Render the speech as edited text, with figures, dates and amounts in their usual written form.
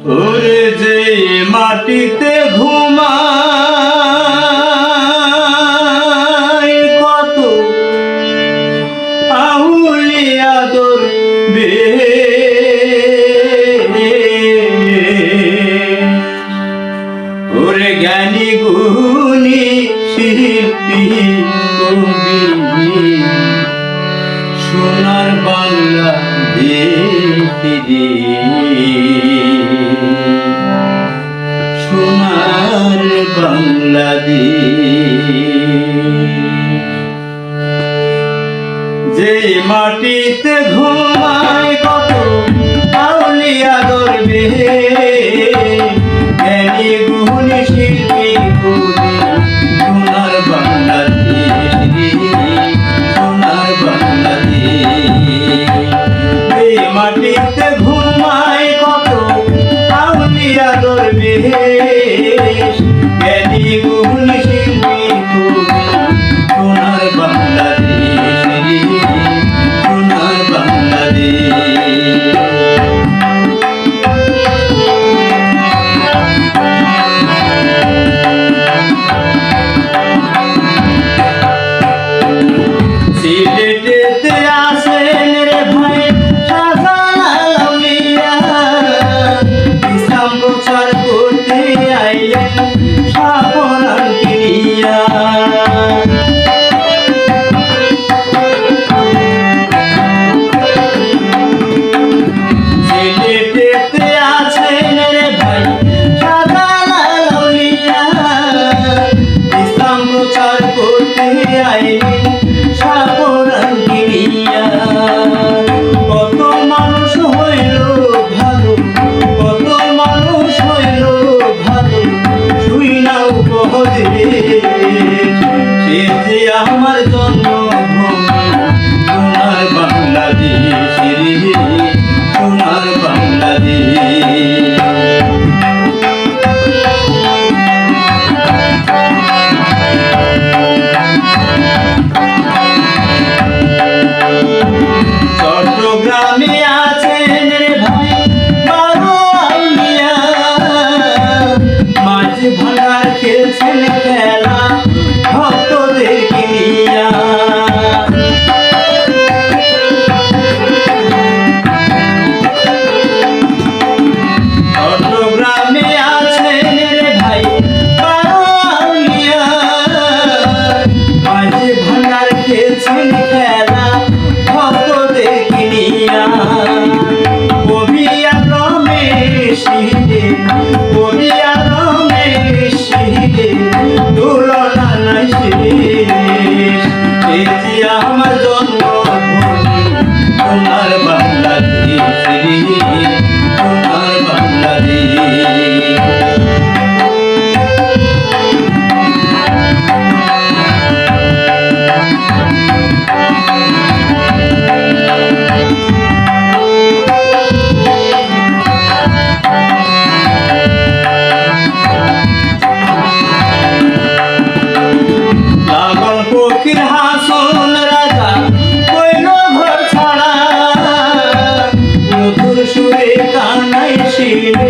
ওরে যে মাটিতে ঘুমায় কত আউলিয়াদর বে ওরে জ্ঞানী গুণী শিল্পী কবি সোনার বাংলা সোনার বাংলাদেশ যে মাটিতে ঘুমায় কত আউলিয়া গর্বে জ্ঞানী গুণী শিল্পী কবি সোনার বাংলাদেশ সোনার বাংলাদেশ যে মাটিতে ঘুমায় কত আউলিয়া গর্বে জ্ঞানী গুণী শিল্পী কবি সোনার বাংলাদেশ সোনার বাংলাদেশ সিলেটেতে আসেন রে ভাই শাহজালাল আউলিয়া ইসলাম প্রচার করতে আইলেন শাহপরাণ কিনিয়া সিলেটেতে আসেন রে ভাই শাহজালাল আউলিয়া ইসলাম প্রচার করতে আইলেন শাহপরাণ কিনিয়া কত মানুষ হইল ভালো কত মানুষ হইল ভালো শুই না উপদেশ সে যে আমার জন্মভূমি সোনার বাংলাদেশ রে সোনার বাংলাদেশ চট্টগ্রামে আছেন রে ভাই বারো আউলিয়া মাঝ ভাঙার খেলছেন খেলা ভক্তদেরকে নিয়া চট্টগ্রামে আছেন রে ভাই বারো আউলিয়া মাঝ ভাঙার খেলছেন খেলা ভক্তদেরকে নিয়া কবি রমেশ কবি রমেশ তুলনা নাই শেষ সে যে আমার জন্মভূমি সোনার বাংলাদেশ রে সোনার বাংলাদেশ লালন ফকির হাসন রাজা কইল ঘর ছাড়া মধুর সুরে কানাই শিরে